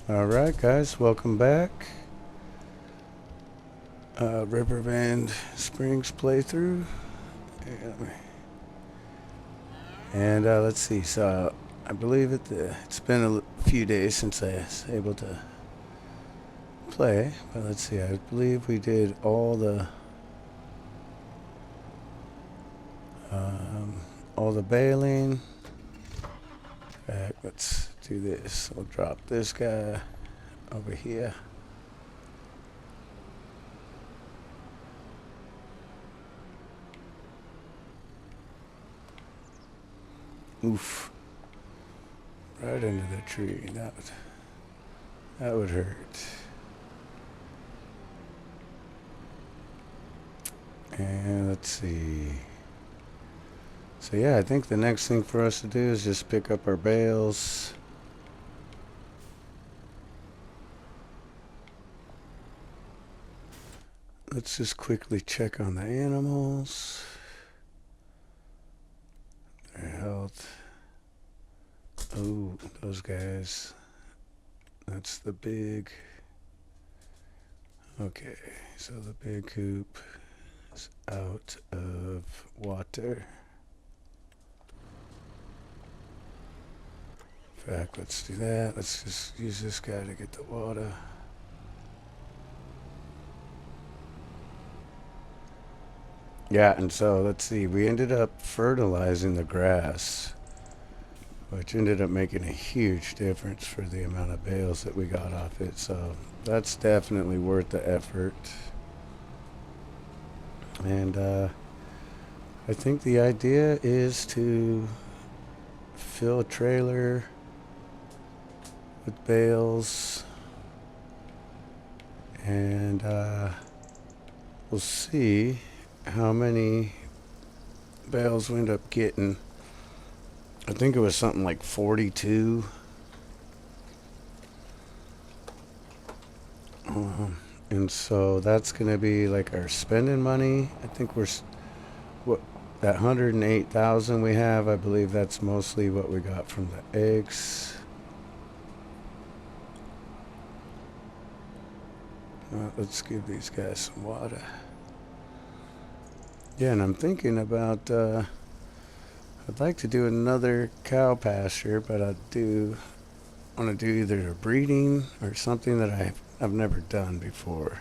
Alright guys, welcome back. Riverbend Springs playthrough. And let's see, so I believe it's been a few days since I was able to play, but let's see, I believe we did all the baling. In fact, let's do this. We'll drop this guy over here. Oof. Right into the tree. That would hurt. And let's see. So yeah, I think the next thing for us to do is just pick up our bales. Let's just quickly check on the animals. Their health. Oh, those guys. That's the big. Okay, so the big coop is out of water. In fact, let's do that. Let's just use this guy to get the water. Yeah, and so let's see, we ended up fertilizing the grass, which ended up making a huge difference for the amount of bales that we got off it. So that's definitely worth the effort. And I think the idea is to fill a trailer with bales, and we'll see how many bales we end up getting. I think it was something like 42. And so that's going to be like our spending money. I think what that 108,000 we have, I believe that's mostly what we got from the eggs. Let's give these guys some water. Yeah, and I'm thinking about I'd like to do another cow pasture, but I want to do either a breeding or something that I've never done before.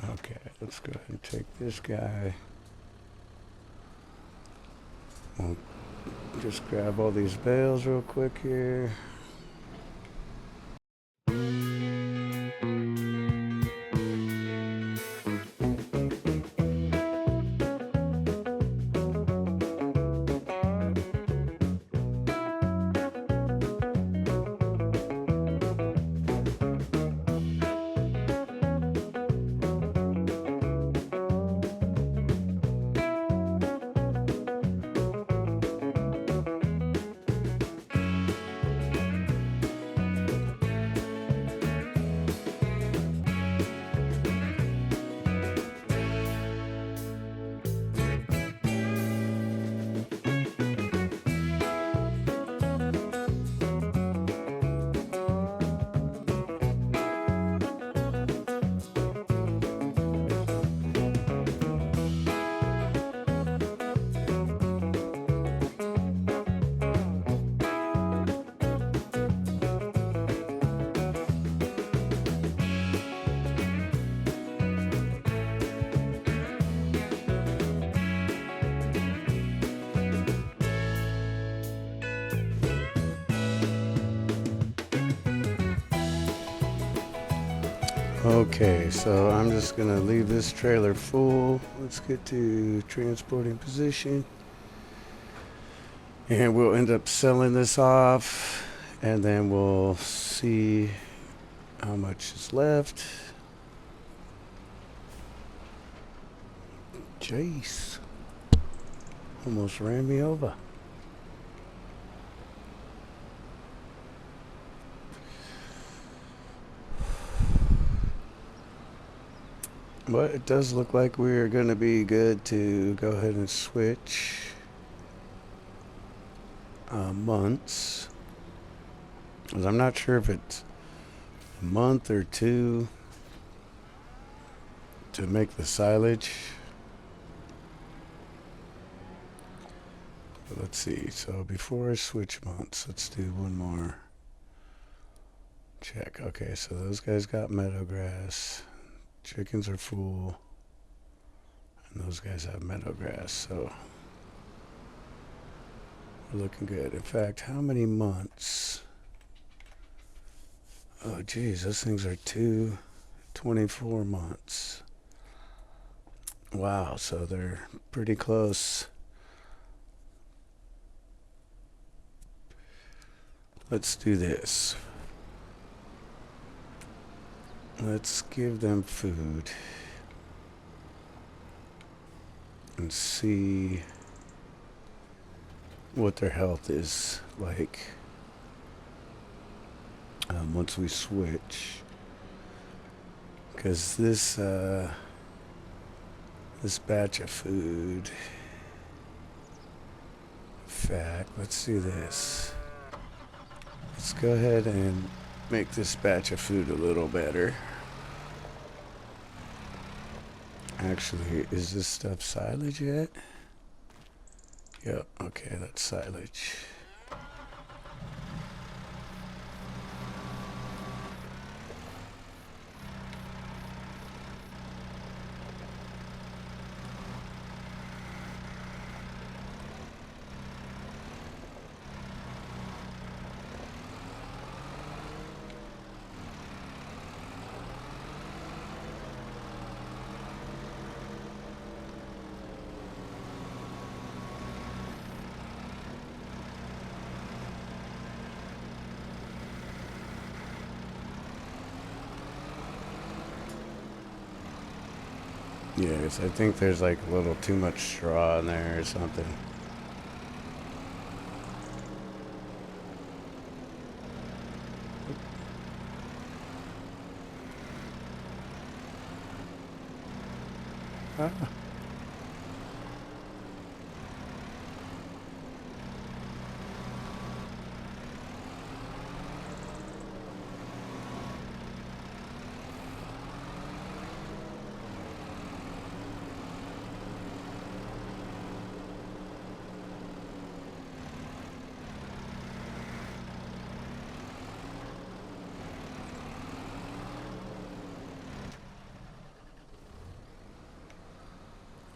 Okay, let's go ahead and take this guy. We'll just grab all these bales real quick here. Okay, so I'm just gonna leave this trailer full. Let's get to transporting position. And we'll end up selling this off, and then we'll see how much is left. Jeez. Almost ran me over. But it does look like we're going to be good to go ahead and switch months. 'Cause I'm not sure if it's a month or two to make the silage. But let's see. So before I switch months, let's do one more check. Okay, so those guys got meadow grass. Chickens are full. And those guys have meadow grass. So we're looking good. In fact, how many months? Oh, geez, those things are 24 months. Wow, so they're pretty close. Let's do this. Let's give them food and see what their health is like once we switch. Because this batch of food, in fact, let's do this. Let's go ahead and make this batch of food a little better. Actually, is this stuff silage yet? Yep, okay, that's silage. Yes, I think there's like a little too much straw in there or something. Ah.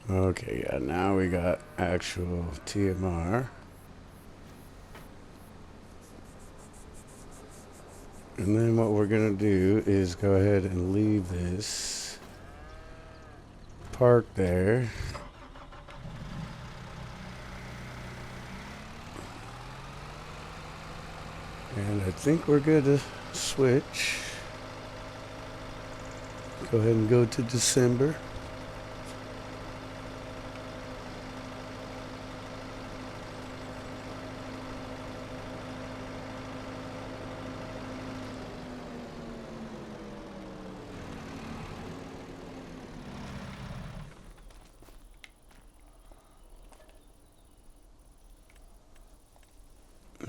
Okay, yeah, now we got actual TMR. And then what we're going to do is go ahead and leave this park there. And I think we're good to switch. Go ahead and go to December.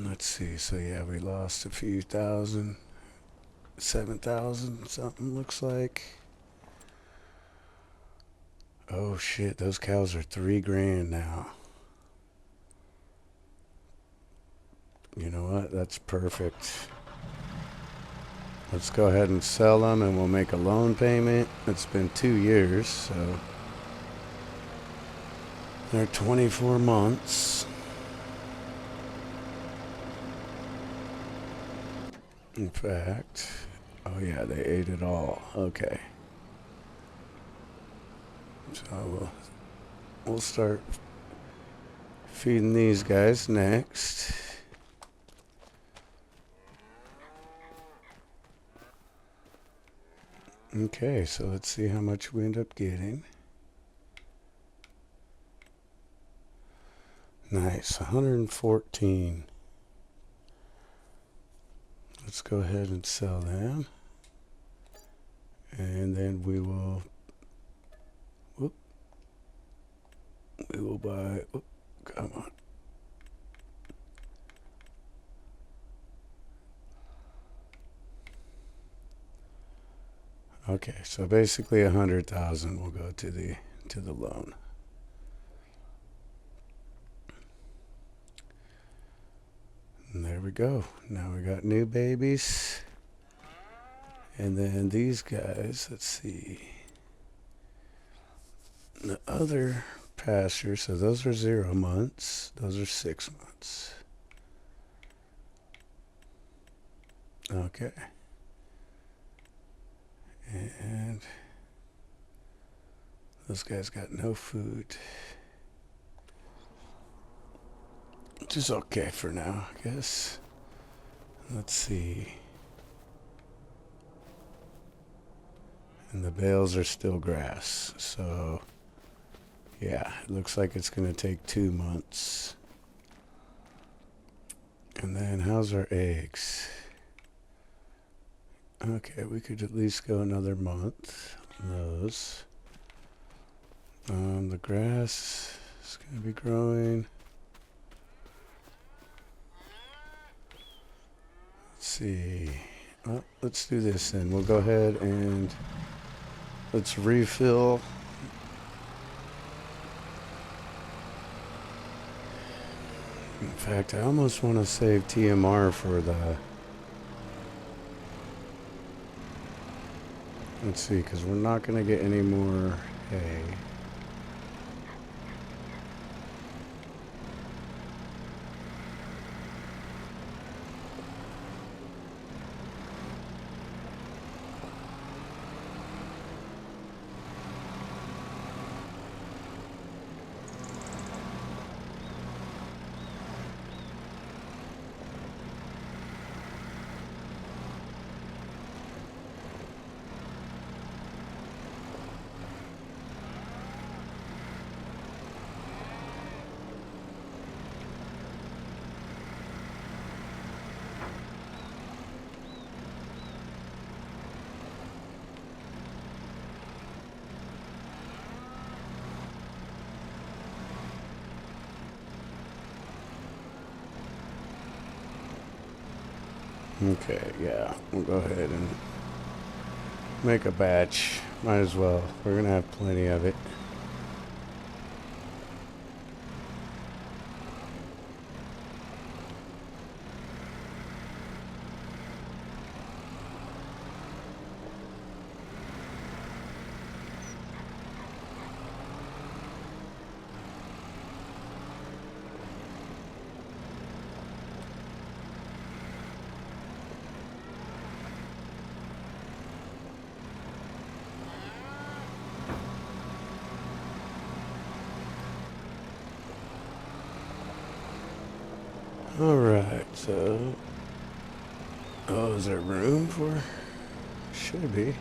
Let's see, so yeah, we lost a few thousand, 7,000 something looks like. Oh shit, those cows are 3 grand now. You know what, that's perfect. Let's go ahead and sell them and we'll make a loan payment. It's been 2 years, so they're 24 months. In fact, oh yeah, they ate it all. Okay. So we'll start feeding these guys next. Okay, so let's see how much we end up getting. Nice, 114. Let's go ahead and sell them. And then we will go by. Oh, come on. Okay, so basically 100,000 will go to the loan. And there we go. Now we got new babies. And then these guys, let's see. The other pasture, so those are 0 months. Those are 6 months. Okay. And those guys got no food. Which is okay for now, I guess. Let's see. And the bales are still grass. So, yeah, it looks like it's going to take 2 months. And then how's our eggs? Okay, we could at least go another month on those. The grass is going to be growing. Let's see. Well, let's do this then. We'll go ahead and let's refill. In fact, I almost want to save TMR for the... Let's see, because we're not going to get any more hay. Okay, yeah, we'll go ahead and make a batch. Might as well. We're going to have plenty of it. Alright, so... Oh, is there room for... Should be.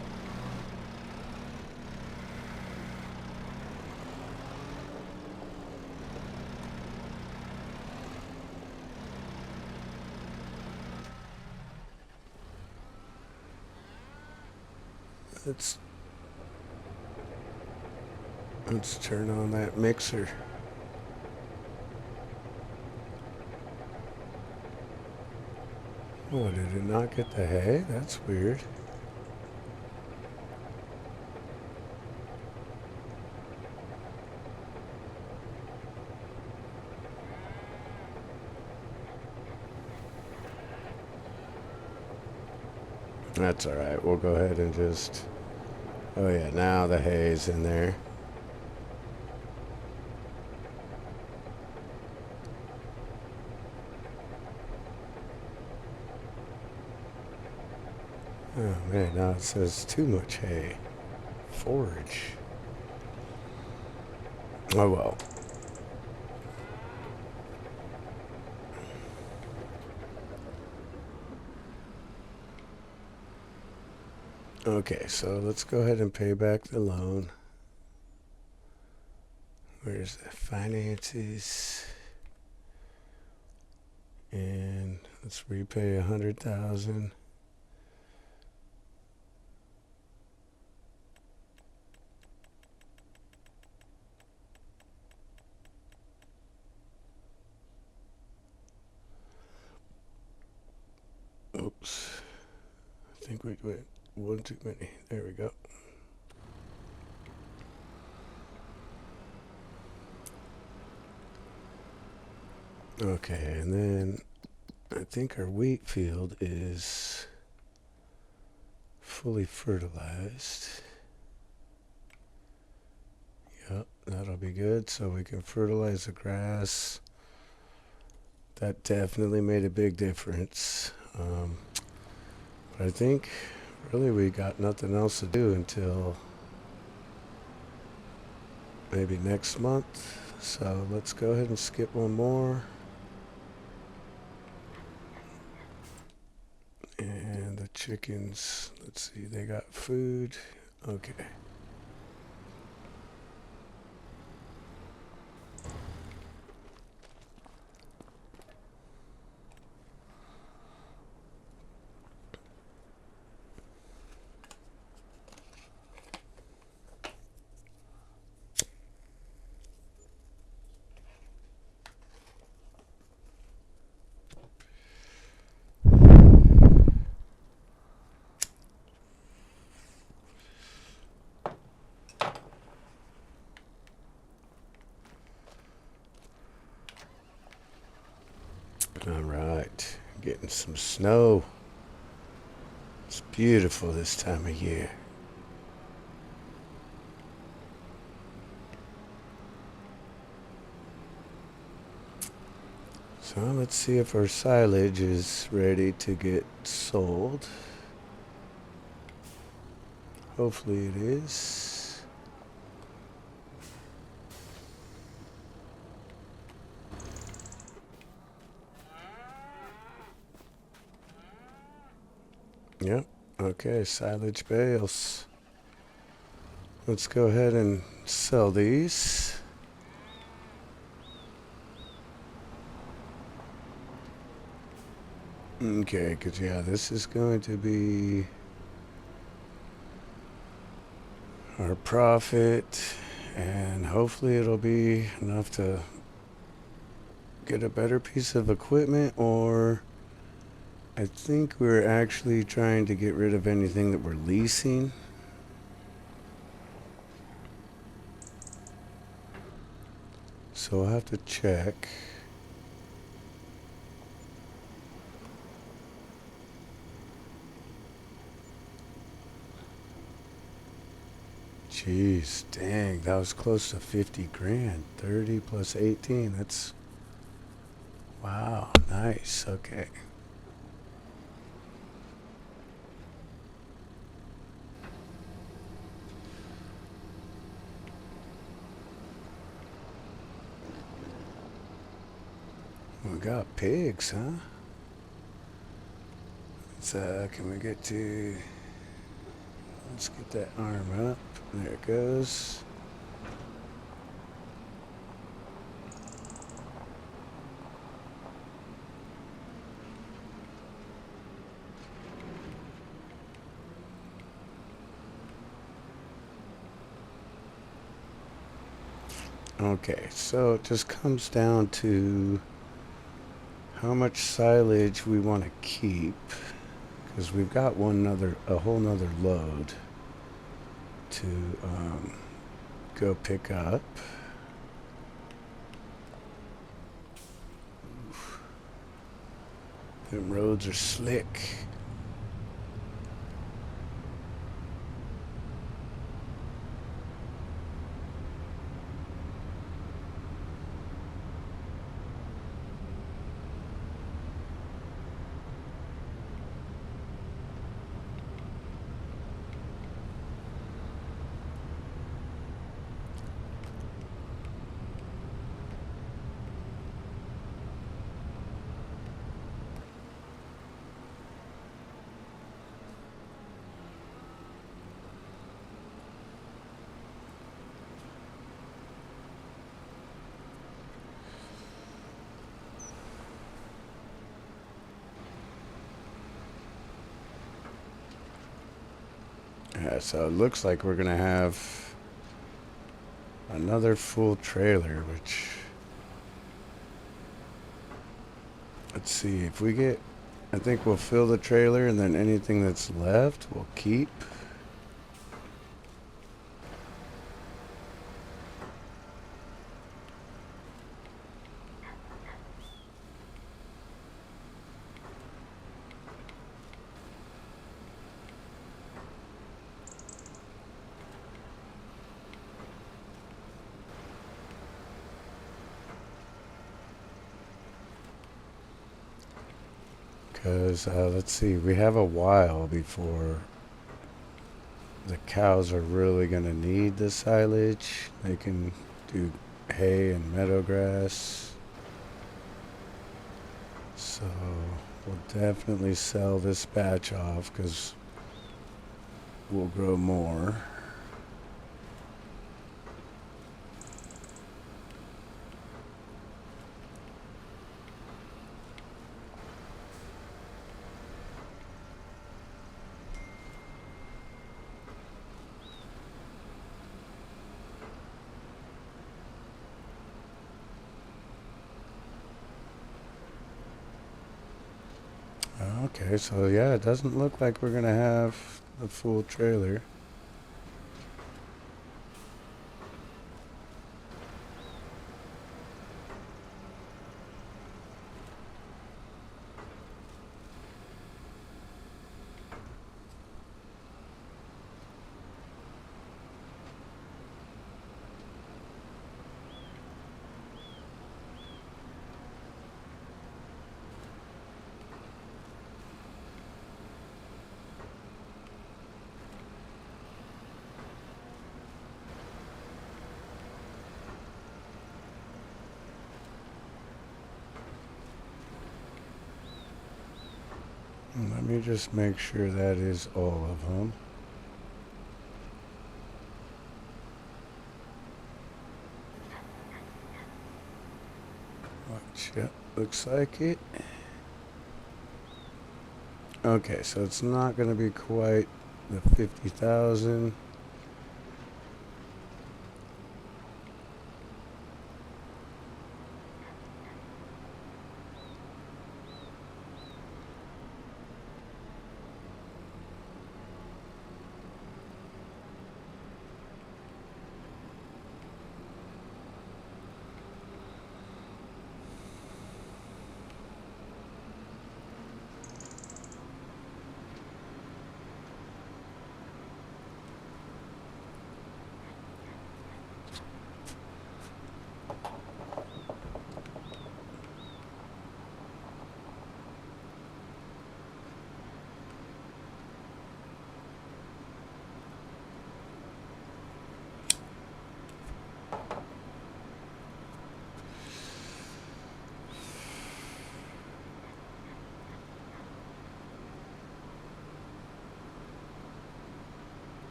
Let's turn on that mixer. Oh, did it not get the hay? That's weird. That's alright. We'll go ahead and just... Oh yeah, now the hay's in there. Oh man, now it says too much hay. Forage. Oh well. Okay, so let's go ahead and pay back the loan. Where's the finances? And let's repay 100,000. think we went one too many. There we go. Okay, and then I think our wheat field is fully fertilized. Yep, that'll be good. So we can fertilize the grass. That definitely made a big difference. But I think really we got nothing else to do until maybe next month. So let's go ahead and skip one more. And the chickens, let's see, they got food. Okay. All right, getting some snow. It's beautiful this time of year. So let's see if our silage is ready to get sold. Hopefully it is. Yep. Okay, silage bales. Let's go ahead and sell these. Okay, because yeah, this is going to be our profit, and hopefully it'll be enough to get a better piece of equipment, or I think we're actually trying to get rid of anything that we're leasing. So I'll have to check. Jeez, dang, that was close to 50 grand. 30 plus 18, that's, wow, nice, okay. We got pigs, huh? So, can we get to, let's get that arm up. There it goes. Okay, so it just comes down to how much silage we want to keep, because we've got a whole nother load to go pick up. Them roads are slick. Yeah, so it looks like we're gonna have another full trailer, which, let's see, if we get I think we'll fill the trailer, and then anything that's left we'll keep. Because, let's see, we have a while before the cows are really going to need the silage. They can do hay and meadow grass. So we'll definitely sell this batch off because we'll grow more. Okay, so yeah, it doesn't look like we're gonna have the full trailer. Let me just make sure that is all of them. Watch, yep, looks like it. Okay, so it's not gonna be quite the 50,000.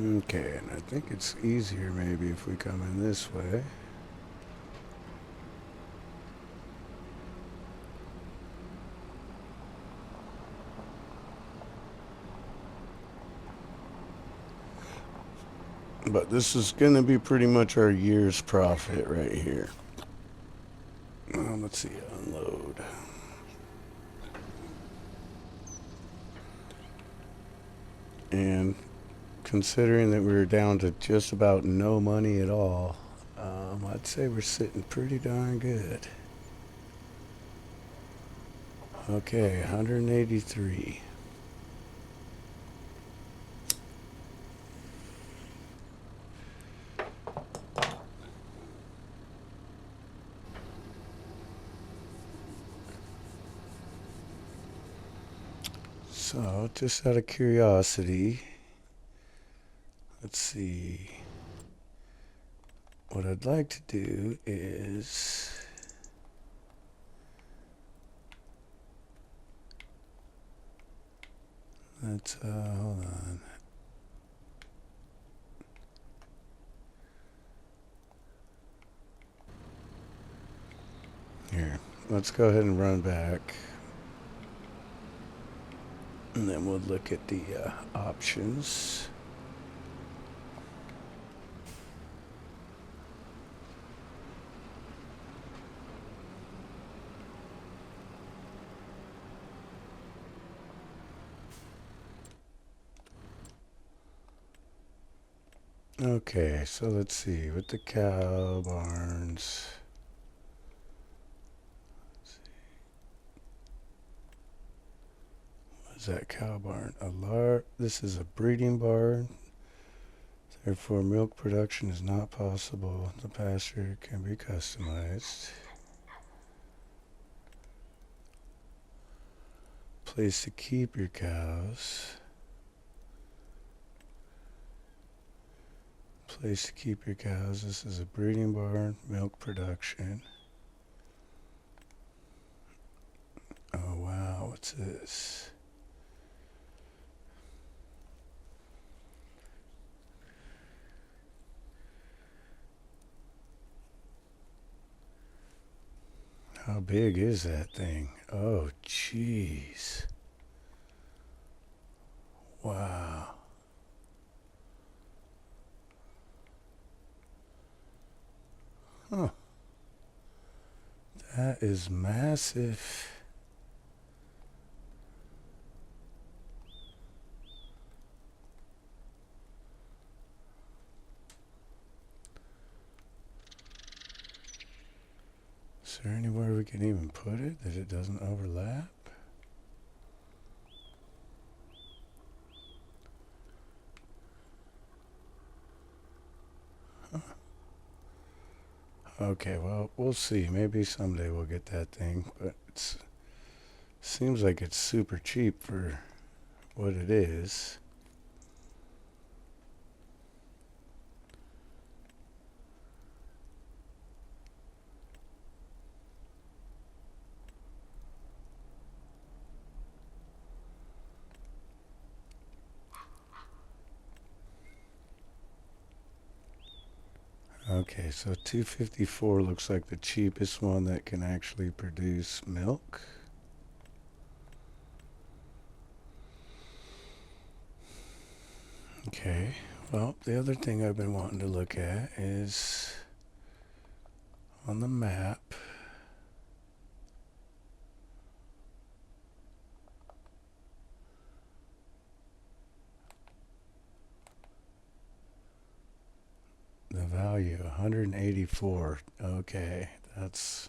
Okay, and I think it's easier maybe if we come in this way. But this is going to be pretty much our year's profit right here. Let's see, unload. And considering that we're down to just about no money at all, I'd say we're sitting pretty darn good. Okay, 183. So, just out of curiosity, let's see. What I'd like to do is let's hold on. Here, let's go ahead and run back. And then we'll look at the options. Okay, so let's see. With the cow barns. What is that cow barn? This is a breeding barn. Therefore, milk production is not possible. The pasture can be customized. Place to keep your cows. Place to keep your cows. This is a breeding barn, milk production. Oh wow, what's this? How big is that thing? Oh jeez. Wow. Huh. That is massive. Is there anywhere we can even put it that it doesn't overlap? Okay, well, we'll see. Maybe someday we'll get that thing, but it seems like it's super cheap for what it is. Okay, so 254 looks like the cheapest one that can actually produce milk. Okay, well, the other thing I've been wanting to look at is on the map. The value 184. Okay, that's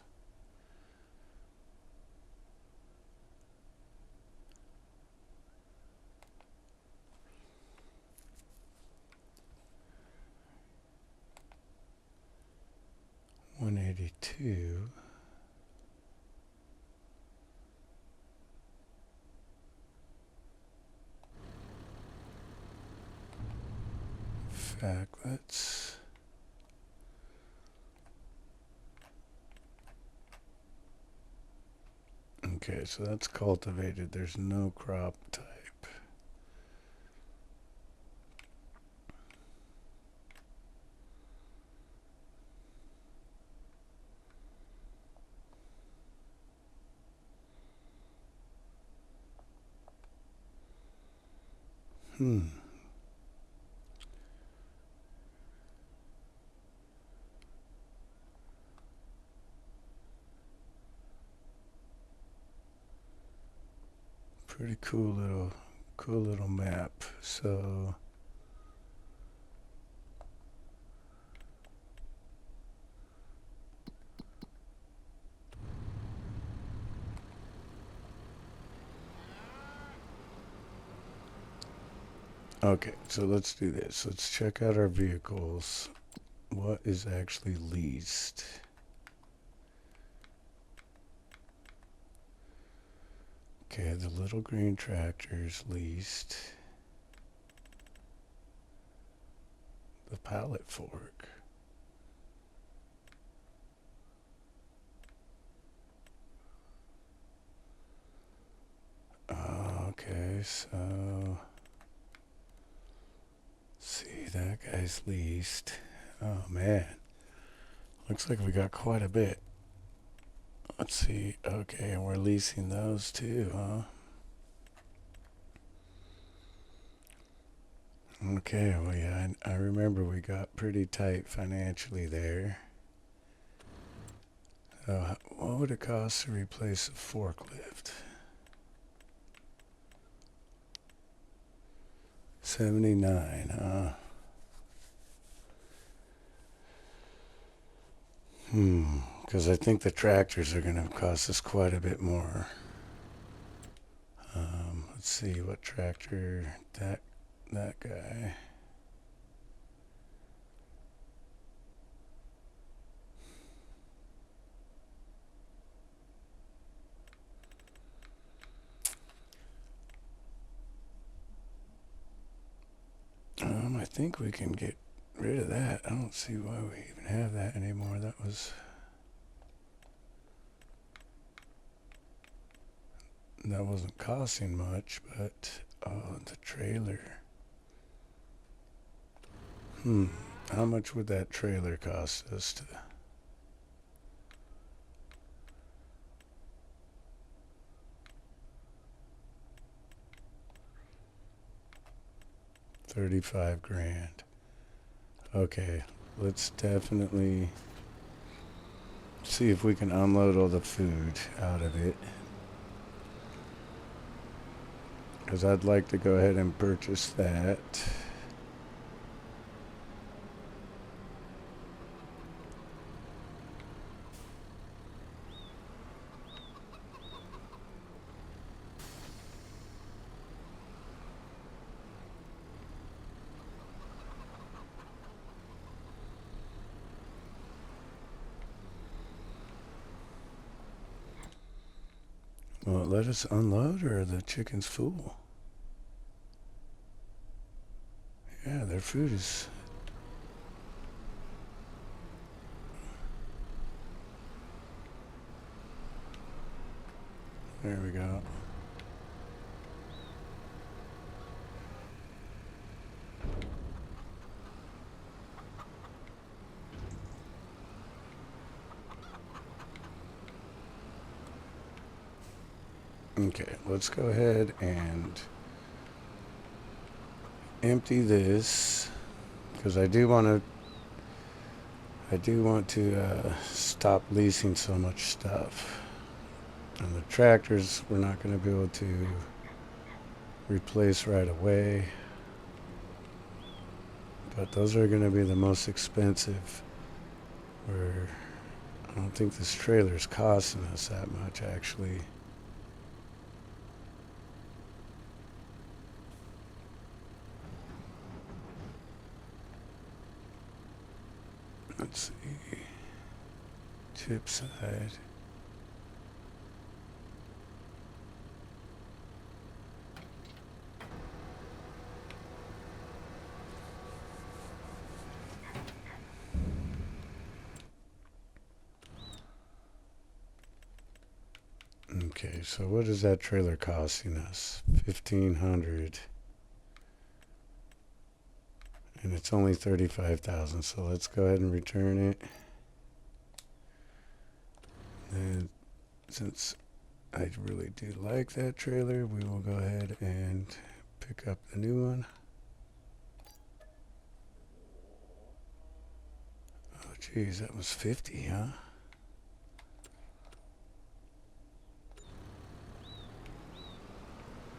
$182. Factlets. Okay, so that's cultivated. There's no crop type. Pretty cool little map. So okay, so let's do this. Let's check out our vehicles. What is actually leased? Okay, the little green tractor's leased. The pallet fork. Okay, so see, that guy's leased. Oh man, looks like we got quite a bit. Let's see. Okay, and we're leasing those too, huh? Okay, well, yeah, I remember we got pretty tight financially there. What would it cost to replace a forklift? 79, huh? Because I think the tractors are going to cost us quite a bit more. Let's see what tractor that guy. I think we can get rid of that. I don't see why we even have that anymore. That wasn't costing much, but the trailer. How much would that trailer cost us to? 35 grand. Okay, let's definitely see if we can unload all the food out of it. Because I'd like to go ahead and purchase that. Will it let us unload, or are the chickens full? Yeah, their food is... There we go. Okay, let's go ahead and empty this, because I do want to stop leasing so much stuff. And the tractors we're not going to be able to replace right away, but those are going to be the most expensive. Where I don't think this trailer's costing us that much, actually. Let's see. Tip side. Okay, so what is that trailer costing us? 1,500. And it's only 35,000, so let's go ahead and return it. And since I really do like that trailer, we will go ahead and pick up the new one. Oh geez, that was 50, huh?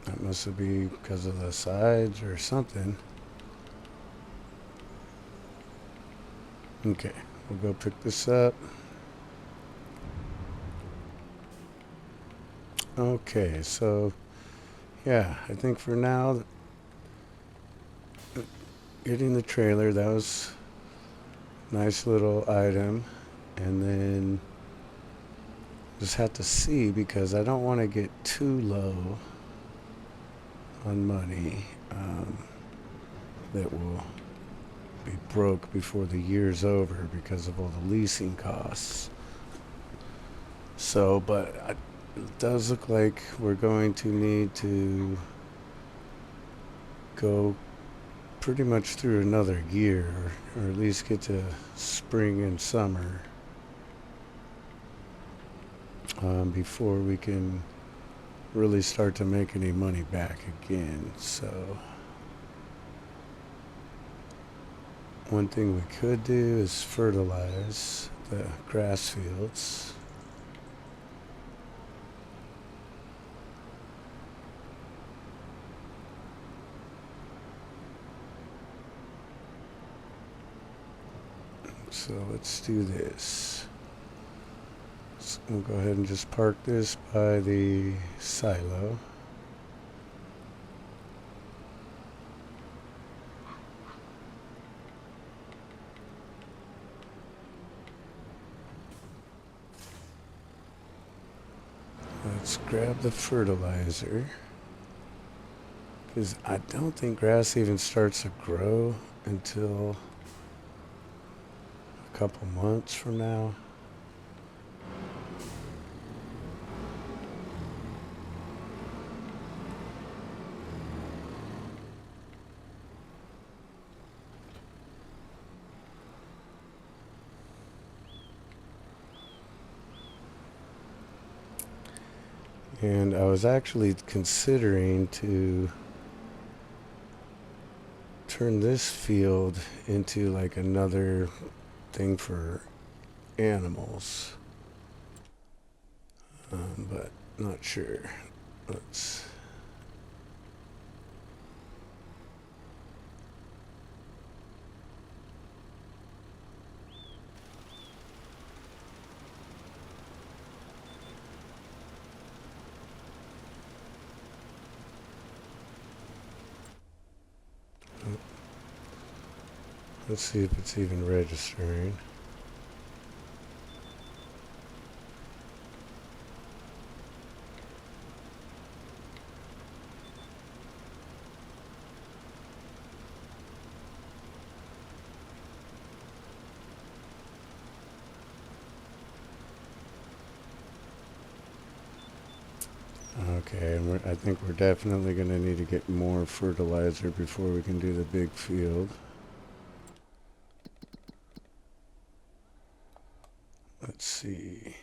That must be because of the sides or something. Okay, we'll go pick this up. Okay, so yeah, I think for now, getting the trailer, that was a nice little item. And then just have to see, because I don't want to get too low on money that will be broke before the year's over because of all the leasing costs. So, but it does look like we're going to need to go pretty much through another year, or at least get to spring and summer before we can really start to make any money back again. So one thing we could do is fertilize the grass fields. So let's do this. We'll go ahead and just park this by the silo. Let's grab the fertilizer. Because I don't think grass even starts to grow until a couple months from now. And I was actually considering to turn this field into like another thing for animals. But not sure. Let's see if it's even registering. Okay, and I think we're definitely going to need to get more fertilizer before we can do the big field. Let's see.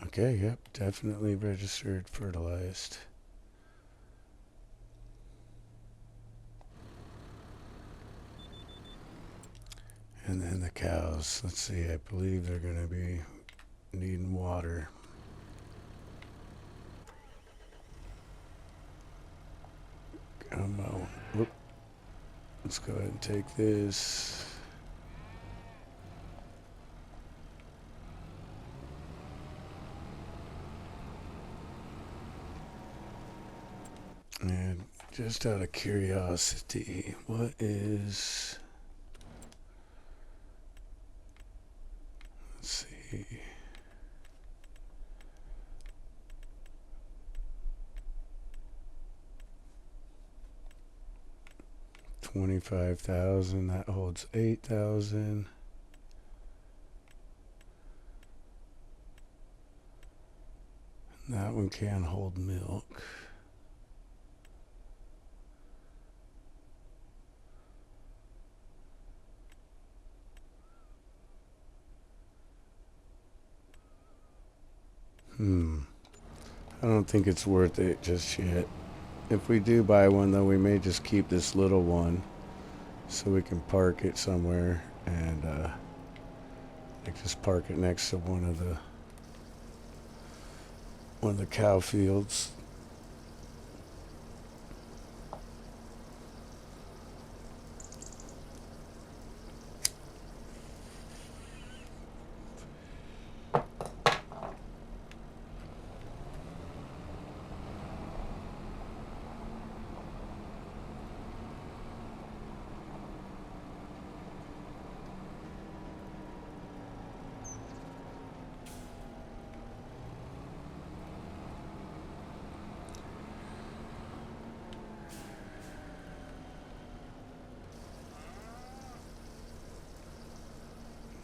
Okay, yep, definitely registered fertilized. And then the cows, let's see, I believe they're going to be needing water. Whoop. Let's go ahead and take this. And just out of curiosity, what is... Let's see... 25,000, that holds 8,000. That one can hold milk. I don't think it's worth it just yet. If we do buy one, though, we may just keep this little one so we can park it somewhere and like just park it next to one of the cow fields.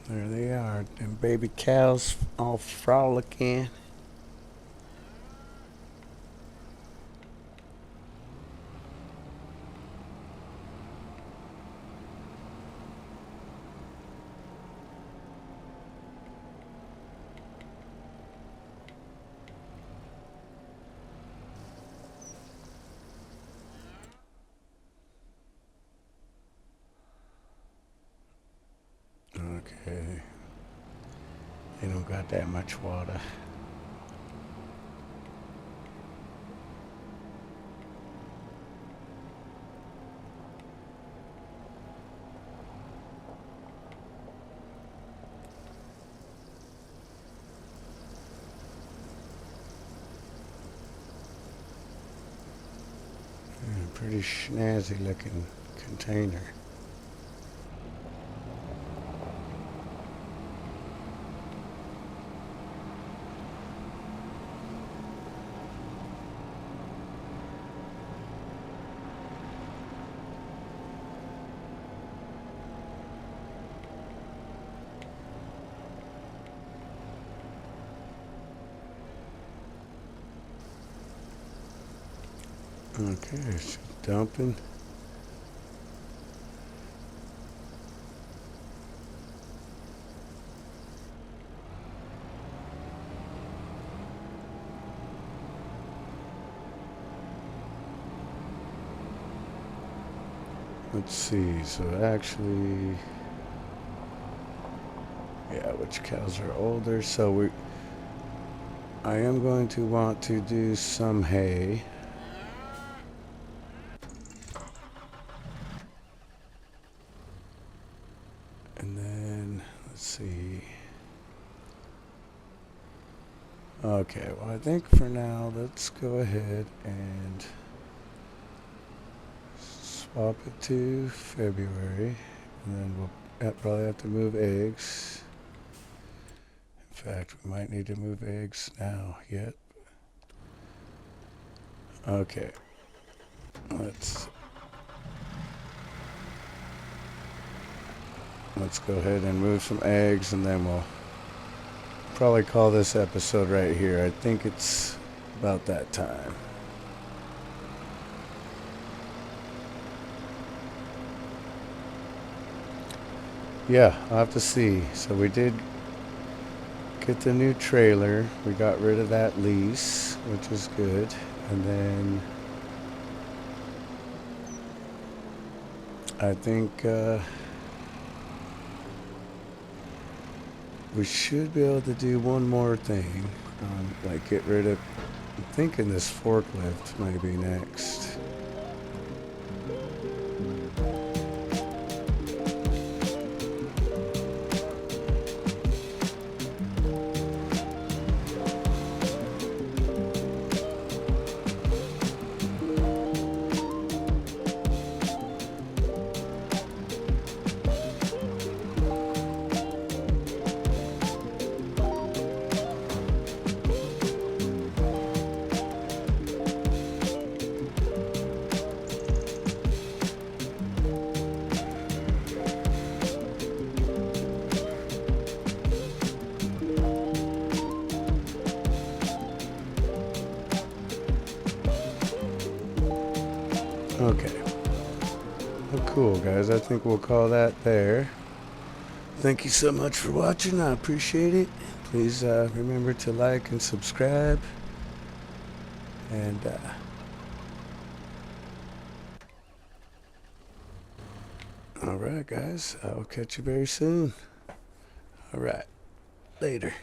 There they are, them baby cows all frolicking. Okay. They don't got that much water. Yeah, pretty snazzy looking container. Okay, it's dumping. Let's see, so actually, yeah, which cows are older? So I am going to want to do some hay. And then, let's see. Okay, well, I think for now, let's go ahead and swap it to February. And then we'll probably have to move eggs. In fact, we might need to move eggs now yet. Okay, let's go ahead and move some eggs, and then we'll probably call this episode right here. I think it's about that time. Yeah, I'll have to see. So we did get the new trailer. We got rid of that lease, which is good. And then I think we should be able to do one more thing. Like get rid of, I'm thinking this forklift might be next. Okay. Well, cool, guys. I think we'll call that there. Thank you so much for watching. I appreciate it. Please remember to like and subscribe. And all right, guys. I'll catch you very soon. All right. Later.